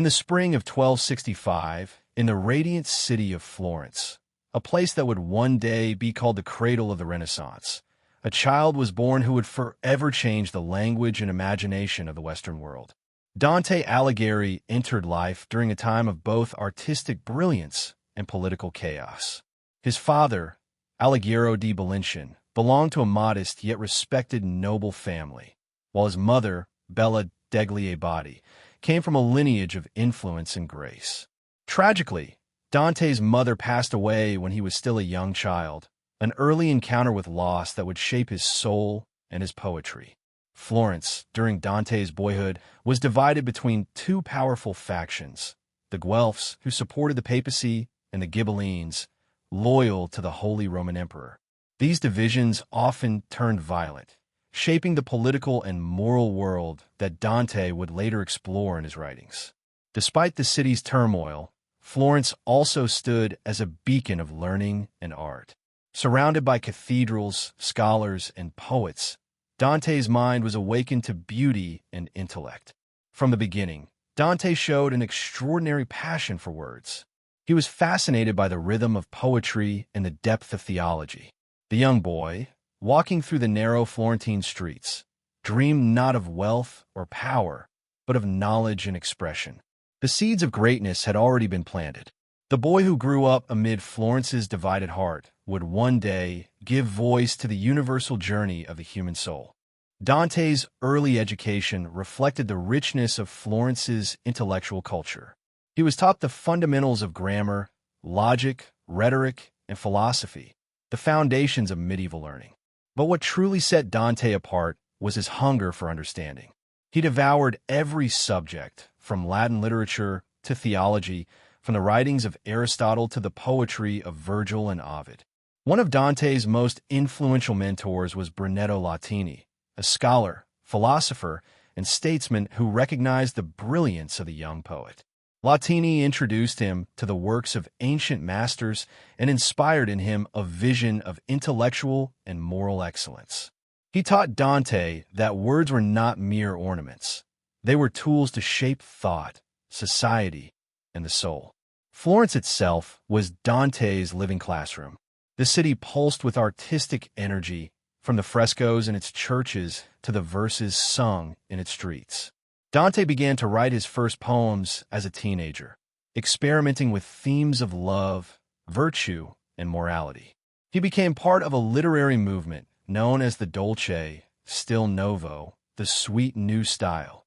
the spring of 1265, in the radiant city of Florence, a place that would one day be called the cradle of the Renaissance, a child was born who would forever change the language and imagination of the Western world. Dante Alighieri entered life during a time of both artistic brilliance and political chaos. His father, Alighiero di Balencian, belonged to a modest yet respected noble family, while his mother, Bella degli Abati, came from a lineage of influence and grace. Tragically, Dante's mother passed away when he was still a young child, an early encounter with loss that would shape his soul and his poetry. Florence, during Dante's boyhood, was divided between two powerful factions, the Guelphs, who supported the papacy, and the Ghibellines, loyal to the Holy Roman Emperor. These divisions often turned violent, shaping the political and moral world that Dante would later explore in his writings. Despite the city's turmoil, Florence also stood as a beacon of learning and art. Surrounded by cathedrals, scholars, and poets, Dante's mind was awakened to beauty and intellect. From the beginning, Dante showed an extraordinary passion for words. He was fascinated by the rhythm of poetry and the depth of theology. The young boy, walking through the narrow Florentine streets, dreamed not of wealth or power, but of knowledge and expression. The seeds of greatness had already been planted. The boy who grew up amid Florence's divided heart would one day give voice to the universal journey of the human soul. Dante's early education reflected the richness of Florence's intellectual culture. He was taught the fundamentals of grammar, logic, rhetoric, and philosophy, the foundations of medieval learning. But what truly set Dante apart was his hunger for understanding. He devoured every subject, from Latin literature to theology, from the writings of Aristotle to the poetry of Virgil and Ovid. One of Dante's most influential mentors was Brunetto Latini, a scholar, philosopher, and statesman who recognized the brilliance of the young poet. Latini introduced him to the works of ancient masters and inspired in him a vision of intellectual and moral excellence. He taught Dante that words were not mere ornaments. They were tools to shape thought, society, and the soul. Florence itself was Dante's living classroom. The city pulsed with artistic energy, from the frescoes in its churches to the verses sung in its streets. Dante began to write his first poems as a teenager, experimenting with themes of love, virtue, and morality. He became part of a literary movement known as the Dolce Stil Novo, the sweet new style,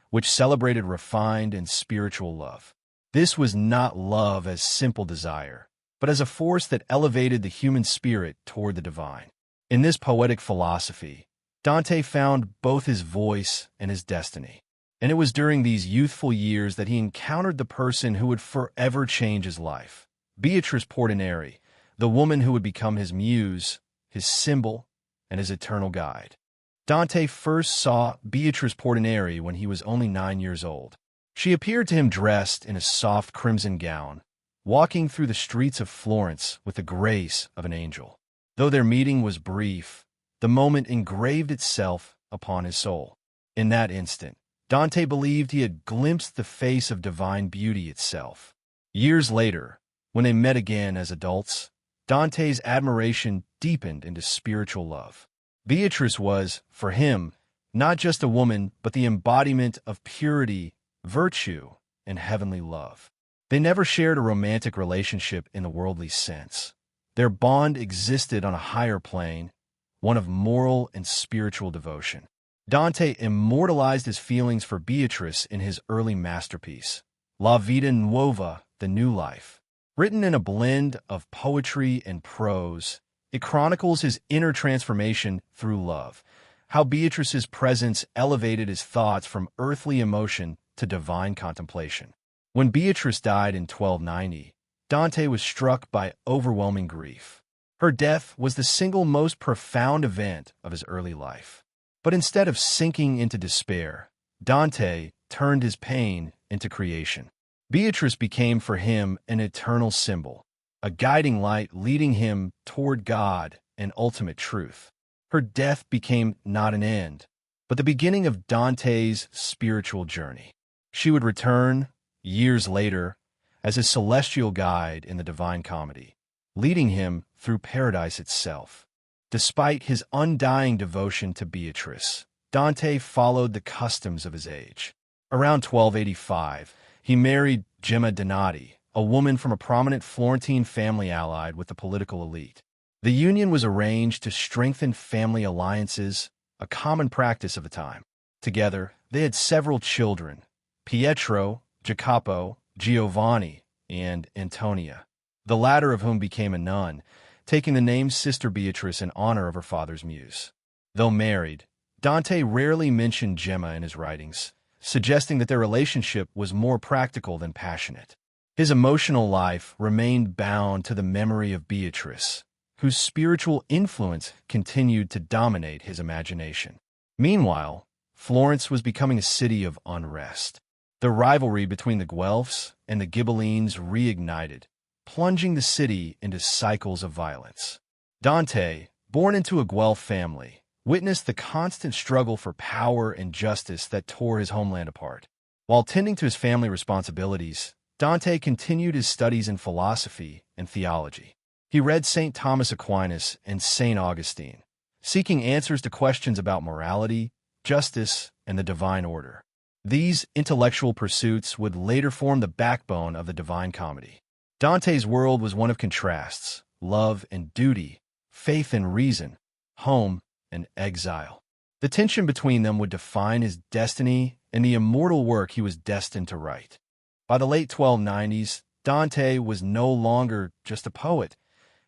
which celebrated refined and spiritual love. This was not love as simple desire, but as a force that elevated the human spirit toward the divine. In this poetic philosophy, Dante found both his voice and his destiny. And it was during these youthful years that he encountered the person who would forever change his life, Beatrice Portinari, the woman who would become his muse, his symbol, and his eternal guide. Dante first saw Beatrice Portinari when he was only 9 years old. She appeared to him dressed in a soft crimson gown, walking through the streets of Florence with the grace of an angel. Though their meeting was brief, the moment engraved itself upon his soul. In that instant, Dante believed he had glimpsed the face of divine beauty itself. Years later, when they met again as adults, Dante's admiration deepened into spiritual love. Beatrice was, for him, not just a woman, but the embodiment of purity, virtue, and heavenly love. They never shared a romantic relationship in the worldly sense. Their bond existed on a higher plane, one of moral and spiritual devotion. Dante immortalized his feelings for Beatrice in his early masterpiece, La Vita Nuova, The New Life. Written in a blend of poetry and prose, it chronicles his inner transformation through love, how Beatrice's presence elevated his thoughts from earthly emotion to divine contemplation. When Beatrice died in 1290, Dante was struck by overwhelming grief. Her death was the single most profound event of his early life. But instead of sinking into despair, Dante turned his pain into creation. Beatrice became for him an eternal symbol, a guiding light leading him toward God and ultimate truth. Her death became not an end, but the beginning of Dante's spiritual journey. She would return, years later, as his celestial guide in the Divine Comedy, leading him through paradise itself. Despite his undying devotion to Beatrice, Dante followed the customs of his age. Around 1285, he married Gemma Donati, a woman from a prominent Florentine family allied with the political elite. The union was arranged to strengthen family alliances, a common practice of the time. Together, they had several children: Pietro, Jacopo, Giovanni, and Antonia, the latter of whom became a nun, taking the name Sister Beatrice in honor of her father's muse. Though married, Dante rarely mentioned Gemma in his writings, suggesting that their relationship was more practical than passionate. His emotional life remained bound to the memory of Beatrice, whose spiritual influence continued to dominate his imagination. Meanwhile, Florence was becoming a city of unrest. The rivalry between the Guelphs and the Ghibellines reignited, plunging the city into cycles of violence. Dante, born into a Guelph family, witnessed the constant struggle for power and justice that tore his homeland apart. While tending to his family responsibilities, Dante continued his studies in philosophy and theology. He read St. Thomas Aquinas and St. Augustine, seeking answers to questions about morality, justice, and the divine order. These intellectual pursuits would later form the backbone of the Divine Comedy. Dante's world was one of contrasts: love and duty, faith and reason, home and exile. The tension between them would define his destiny and the immortal work he was destined to write. By the late 1290s, Dante was no longer just a poet.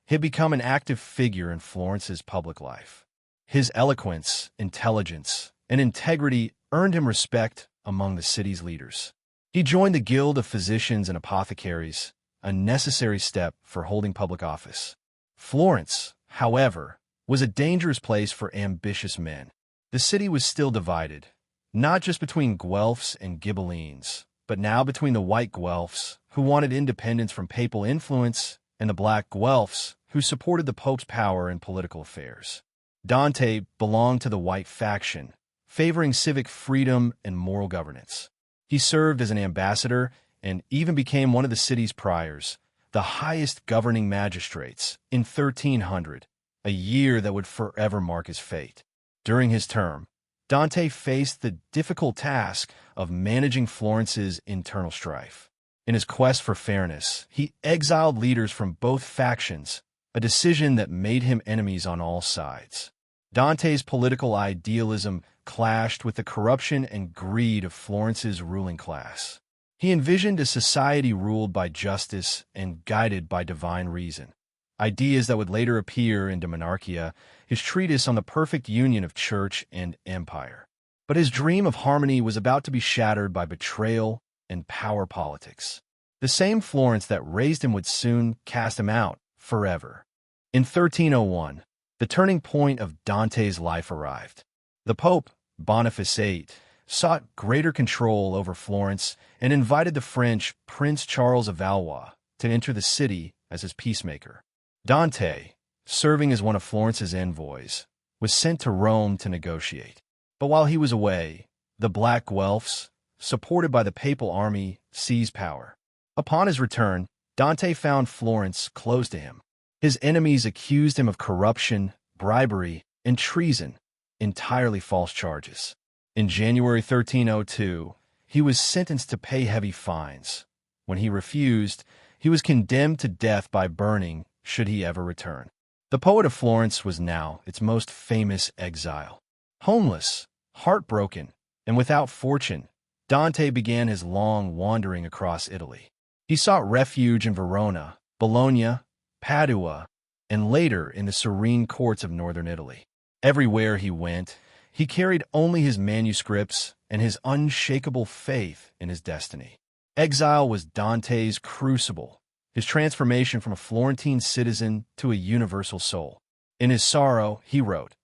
He had become an active figure in Florence's public life. His eloquence, intelligence, and integrity earned him respect among the city's leaders. He joined the Guild of Physicians and Apothecaries, a necessary step for holding public office. Florence, however, was a dangerous place for ambitious men. The city was still divided, not just between Guelphs and Ghibellines, but now between the white Guelphs, who wanted independence from papal influence, and the black Guelphs, who supported the Pope's power in political affairs. Dante belonged to the white faction, favoring civic freedom and moral governance. He served as an ambassador and even became one of the city's priors, the highest governing magistrates, in 1300, a year that would forever mark his fate. During his term, Dante faced the difficult task of managing Florence's internal strife. In his quest for fairness, he exiled leaders from both factions, a decision that made him enemies on all sides. Dante's political idealism clashed with the corruption and greed of Florence's ruling class. He envisioned a society ruled by justice and guided by divine reason, ideas that would later appear in De Monarchia, his treatise on the perfect union of church and empire. But his dream of harmony was about to be shattered by betrayal and power politics. The same Florence that raised him would soon cast him out forever. In 1301, the turning point of Dante's life arrived. The Pope, Boniface VIII, sought greater control over Florence and invited the French Prince Charles of Valois to enter the city as his peacemaker. Dante, serving as one of Florence's envoys, was sent to Rome to negotiate. But while he was away, the Black Guelphs, supported by the papal army, seized power. Upon his return, Dante found Florence closed to him. His enemies accused him of corruption, bribery, and treason, entirely false charges. In January 1302, he was sentenced to pay heavy fines. When he refused, he was condemned to death by burning should he ever return. The poet of Florence was now its most famous exile. Homeless, heartbroken, and without fortune, Dante began his long wandering across Italy. He sought refuge in Verona, Bologna, Padua, and later in the serene courts of northern Italy. Everywhere he went, he carried only his manuscripts and his unshakable faith in his destiny. Exile was Dante's crucible, his transformation from a Florentine citizen to a universal soul. In his sorrow, he wrote,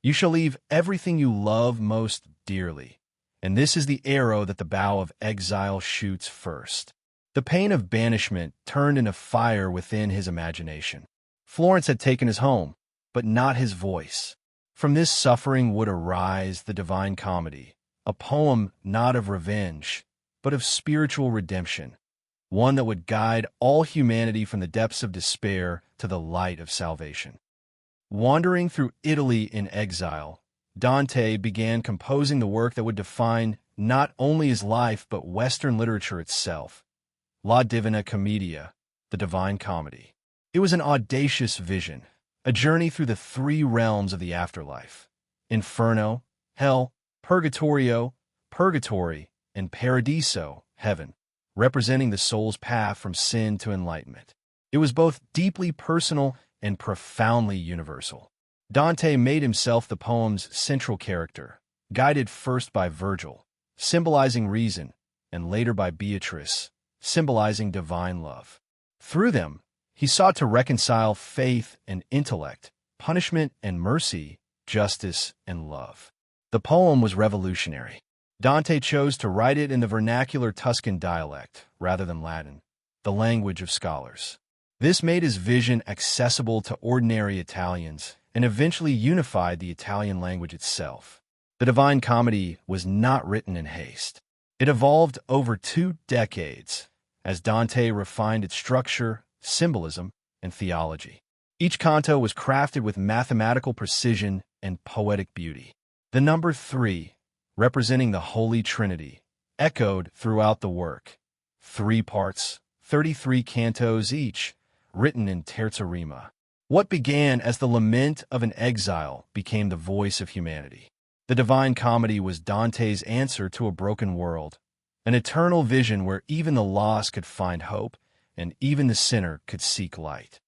"You shall leave everything you love most dearly, and this is the arrow that the bow of exile shoots first." The pain of banishment turned into fire within his imagination. Florence had taken his home, but not his voice. From this suffering would arise the Divine Comedy, a poem not of revenge, but but of spiritual redemption, one that would guide all humanity from the depths of despair to the light of salvation. Wandering through Italy in exile, Dante began composing the work that would define not only his life but Western literature itself, La Divina Commedia, the Divine Comedy. It was an audacious vision, a journey through the three realms of the afterlife: Inferno, hell; Purgatory, and Paradiso, heaven, representing the soul's path from sin to enlightenment. It was both deeply personal and profoundly universal. Dante made himself the poem's central character, guided first by Virgil, symbolizing reason, and later by Beatrice, symbolizing divine love. Through them, he sought to reconcile faith and intellect, punishment and mercy, justice and love. The poem was revolutionary. Dante chose to write it in the vernacular Tuscan dialect rather than Latin, the language of scholars. This made his vision accessible to ordinary Italians and eventually unified the Italian language itself. The Divine Comedy was not written in haste. It evolved over 2 decades as Dante refined its structure, symbolism, and theology. Each canto was crafted with mathematical precision and poetic beauty. The number 3, representing the Holy Trinity, echoed throughout the work. 3 parts, 33 cantos each, written in terza rima. What began as the lament of an exile became the voice of humanity. The Divine Comedy was Dante's answer to a broken world, an eternal vision where even the lost could find hope and even the sinner could seek light.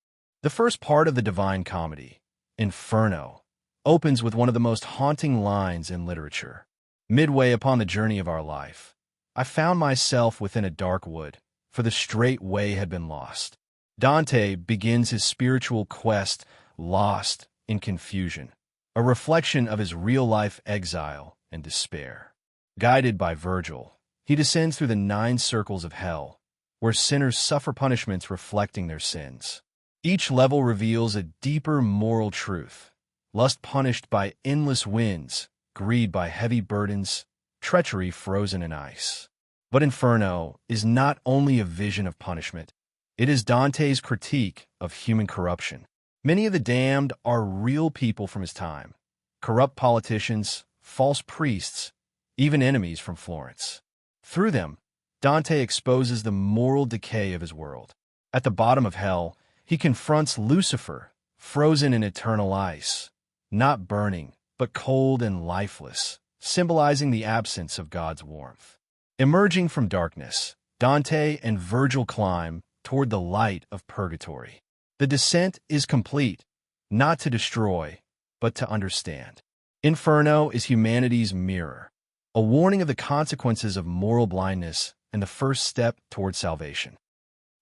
The first part of the Divine Comedy, Inferno, opens with one of the most haunting lines in literature. Midway upon the journey of our life, I found myself within a dark wood, for the straight way had been lost. Dante begins his spiritual quest lost in confusion, a reflection of his real-life exile and despair. Guided by Virgil, he descends through the 9 circles of hell, where sinners suffer punishments reflecting their sins. Each level reveals a deeper moral truth: lust punished by endless winds, greed by heavy burdens, treachery frozen in ice. But Inferno is not only a vision of punishment, it is Dante's critique of human corruption. Many of the damned are real people from his time: corrupt politicians, false priests, even enemies from Florence. Through them, Dante exposes the moral decay of his world. At the bottom of hell, he confronts Lucifer, frozen in eternal ice, not burning, but cold and lifeless, symbolizing the absence of God's warmth. Emerging from darkness, Dante and Virgil climb toward the light of Purgatory. The descent is complete, not to destroy, but to understand. Inferno is humanity's mirror, a warning of the consequences of moral blindness and the first step toward salvation.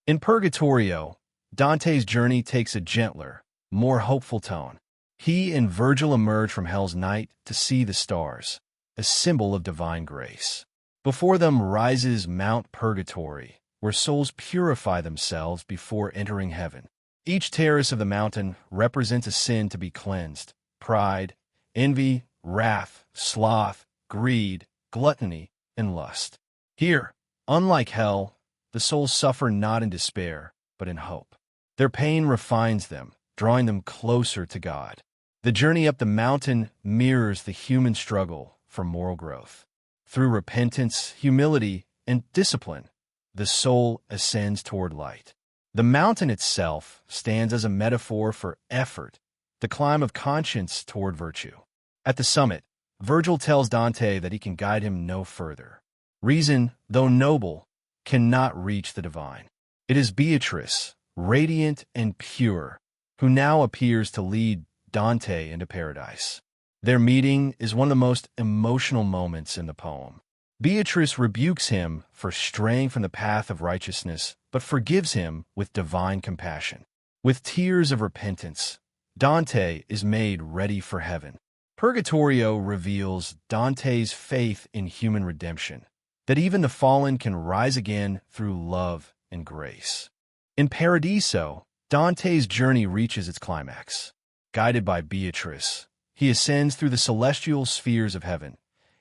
In Purgatorio, Dante's journey takes a gentler, more hopeful tone. He and Virgil emerge from hell's night to see the stars, a symbol of divine grace. Before them rises Mount Purgatory, where souls purify themselves before entering heaven. Each terrace of the mountain represents a sin to be cleansed: pride, envy, wrath, sloth, greed, gluttony, and lust. Here, unlike hell, the souls suffer not in despair, but in hope. Their pain refines them, drawing them closer to God. The journey up the mountain mirrors the human struggle for moral growth. Through repentance, humility, and discipline, the soul ascends toward light. The mountain itself stands as a metaphor for effort, the climb of conscience toward virtue. At the summit, Virgil tells Dante that he can guide him no further. Reason, though noble, cannot reach the divine. It is Beatrice, radiant and pure, who now appears to lead Dante into paradise. Their meeting is one of the most emotional moments in the poem. Beatrice rebukes him for straying from the path of righteousness, but forgives him with divine compassion. With tears of repentance, Dante is made ready for heaven. Purgatorio reveals Dante's faith in human redemption, that even the fallen can rise again through love and grace. In Paradiso, Dante's journey reaches its climax. Guided by Beatrice, he ascends through the celestial spheres of heaven,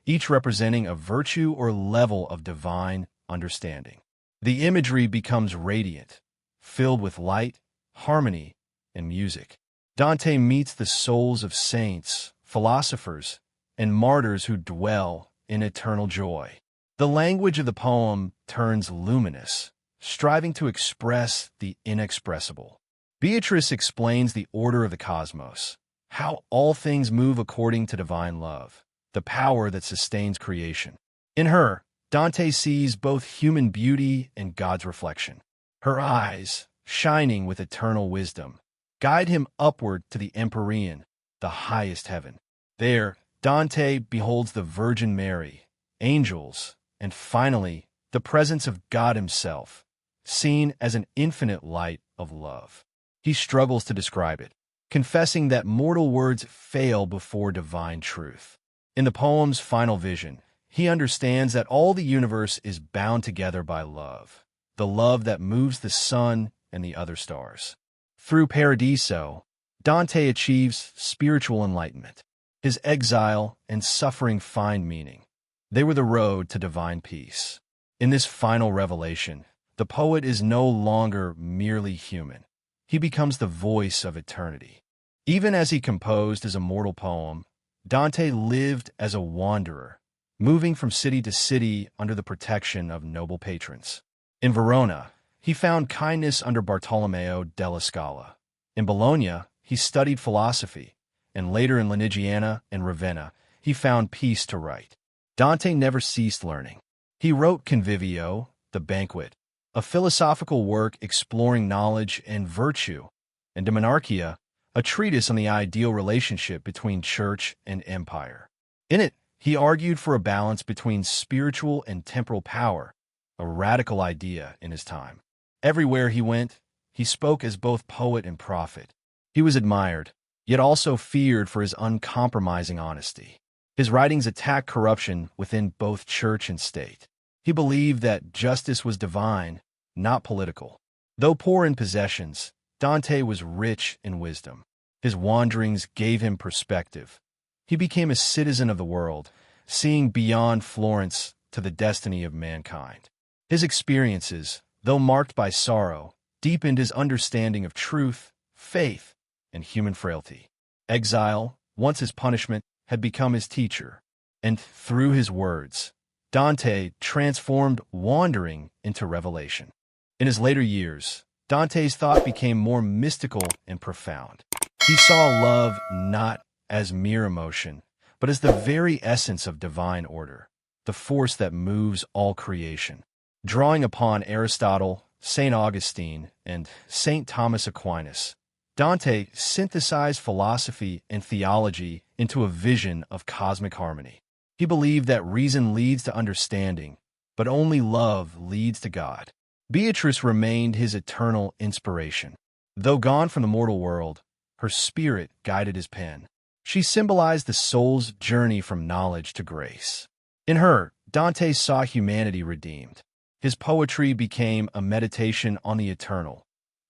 each representing a virtue or level of divine understanding. The imagery becomes radiant, filled with light, harmony, and music. Dante meets the souls of saints, philosophers, and martyrs who dwell in eternal joy. The language of the poem turns luminous, striving to express the inexpressible. Beatrice explains the order of the cosmos, how all things move according to divine love, the power that sustains creation. In her, Dante sees both human beauty and God's reflection. Her eyes, shining with eternal wisdom, guide him upward to the Empyrean, the highest heaven. There, Dante beholds the Virgin Mary, angels, and finally, the presence of God himself, seen as an infinite light of love. He struggles to describe it, confessing that mortal words fail before divine truth. In the poem's final vision, he understands that all the universe is bound together by love, the love that moves the sun and the other stars. Through Paradiso, Dante achieves spiritual enlightenment. His exile and suffering find meaning. They were the road to divine peace. In this final revelation, the poet is no longer merely human. He becomes the voice of eternity. Even as he composed his immortal poem, Dante lived as a wanderer, moving from city to city under the protection of noble patrons. In Verona, he found kindness under Bartolomeo della Scala. In Bologna, he studied philosophy, and later in Lunigiana and Ravenna, he found peace to write. Dante never ceased learning. He wrote Convivio, the Banquet, a philosophical work exploring knowledge and virtue, and De Monarchia, a treatise on the ideal relationship between church and empire. In it, he argued for a balance between spiritual and temporal power, a radical idea in his time. Everywhere he went, he spoke as both poet and prophet. He was admired, yet also feared for his uncompromising honesty. His writings attacked corruption within both church and state. He believed that justice was divine, not political. Though poor in possessions, Dante was rich in wisdom. His wanderings gave him perspective. He became a citizen of the world, seeing beyond Florence to the destiny of mankind. His experiences, though marked by sorrow, deepened his understanding of truth, faith, and human frailty. Exile, once his punishment, had become his teacher, and through his words, Dante transformed wandering into revelation. In his later years, Dante's thought became more mystical and profound. He saw love not as mere emotion, but as the very essence of divine order, the force that moves all creation. Drawing upon Aristotle, St. Augustine, and St. Thomas Aquinas, Dante synthesized philosophy and theology into a vision of cosmic harmony. He believed that reason leads to understanding, but only love leads to God. Beatrice remained his eternal inspiration. Though gone from the mortal world, her spirit guided his pen. She symbolized the soul's journey from knowledge to grace. In her, Dante saw humanity redeemed. His poetry became a meditation on the eternal,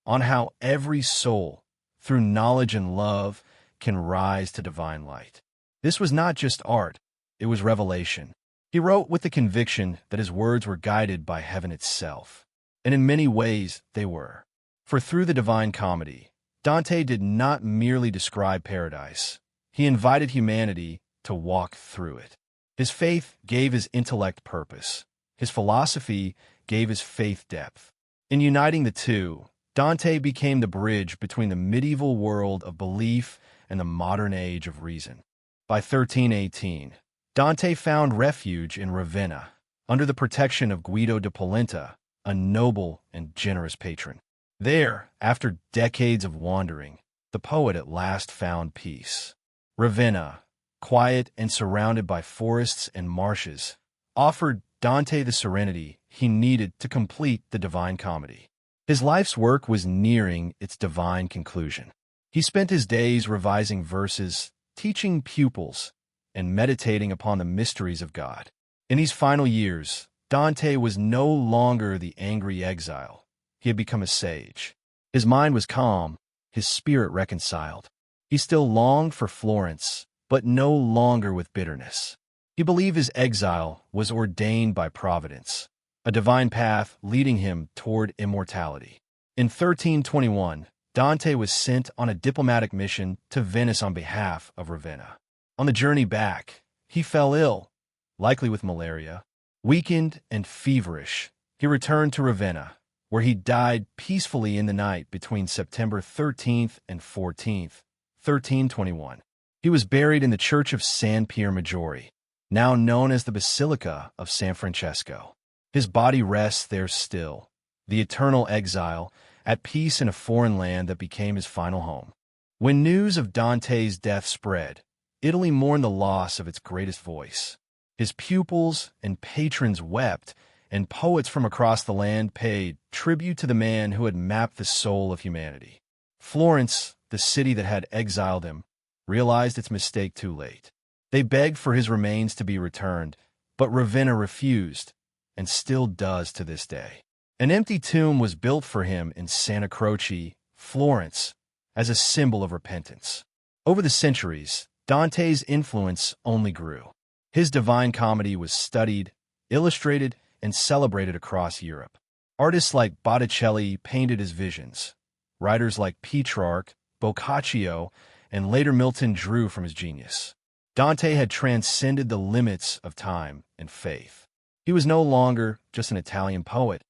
on how every soul, through knowledge and love, can rise to divine light. This was not just art, it was revelation. He wrote with the conviction that his words were guided by heaven itself. And in many ways, they were. For through the Divine Comedy, Dante did not merely describe paradise. He invited humanity to walk through it. His faith gave his intellect purpose. His philosophy gave his faith depth. In uniting the two, Dante became the bridge between the medieval world of belief and the modern age of reason. By 1318, Dante found refuge in Ravenna, under the protection of Guido de Polenta, a noble and generous patron. There, after decades of wandering, the poet at last found peace. Ravenna, quiet and surrounded by forests and marshes, offered Dante the serenity he needed to complete the Divine Comedy. His life's work was nearing its divine conclusion. He spent his days revising verses, teaching pupils, and meditating upon the mysteries of God. In these final years, Dante was no longer the angry exile. He had become a sage. His mind was calm, his spirit reconciled. He still longed for Florence, but no longer with bitterness. He believed his exile was ordained by providence, a divine path leading him toward immortality. In 1321, Dante was sent on a diplomatic mission to Venice on behalf of Ravenna. On the journey back, he fell ill, likely with malaria. Weakened and feverish, he returned to Ravenna, where he died peacefully in the night between September 13th and 14th, 1321. He was buried in the Church of San Pier Maggiore, now known as the Basilica of San Francesco. His body rests there still, the eternal exile, at peace in a foreign land that became his final home. When news of Dante's death spread, Italy mourned the loss of its greatest voice. His pupils and patrons wept, and poets from across the land paid tribute to the man who had mapped the soul of humanity. Florence, the city that had exiled him, realized its mistake too late. They begged for his remains to be returned, but Ravenna refused, and still does to this day. An empty tomb was built for him in Santa Croce, Florence, as a symbol of repentance. Over the centuries, Dante's influence only grew. His Divine Comedy was studied, illustrated, and celebrated across Europe. Artists like Botticelli painted his visions. Writers like Petrarch, Boccaccio, and later Milton drew from his genius. Dante had transcended the limits of time and faith. He was no longer just an Italian poet.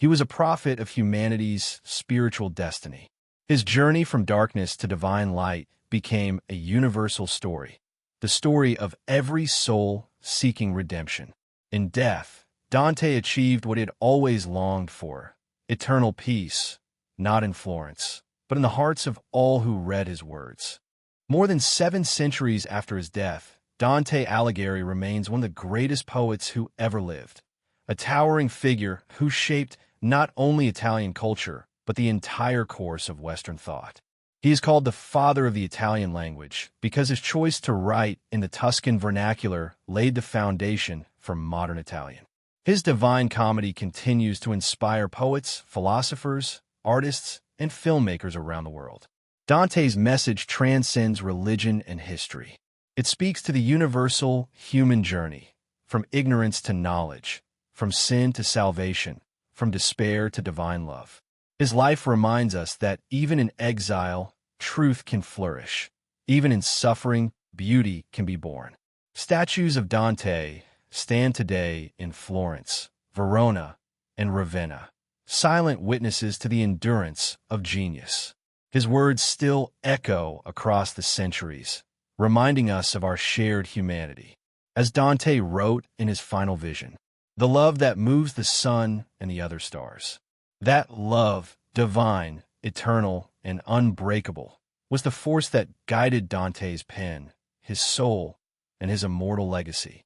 He was a prophet of humanity's spiritual destiny. His journey from darkness to divine light became a universal story, the story of every soul seeking redemption. In death, Dante achieved what he had always longed for, eternal peace, not in Florence, but in the hearts of all who read his words. More than 7 centuries after his death, Dante Alighieri remains one of the greatest poets who ever lived, a towering figure who shaped not only Italian culture, but the entire course of Western thought. He is called the father of the Italian language because his choice to write in the Tuscan vernacular laid the foundation for modern Italian. His Divine Comedy continues to inspire poets, philosophers, artists, and filmmakers around the world. Dante's message transcends religion and history. It speaks to the universal human journey, from ignorance to knowledge, from sin to salvation, from despair to divine love. His life reminds us that even in exile, truth can flourish. Even in suffering, beauty can be born. Statues of Dante stand today in Florence, Verona, and Ravenna, silent witnesses to the endurance of genius. His words still echo across the centuries, reminding us of our shared humanity. As Dante wrote in his final vision, the love that moves the sun and the other stars. That love, divine, eternal, and unbreakable, was the force that guided Dante's pen, his soul, and his immortal legacy.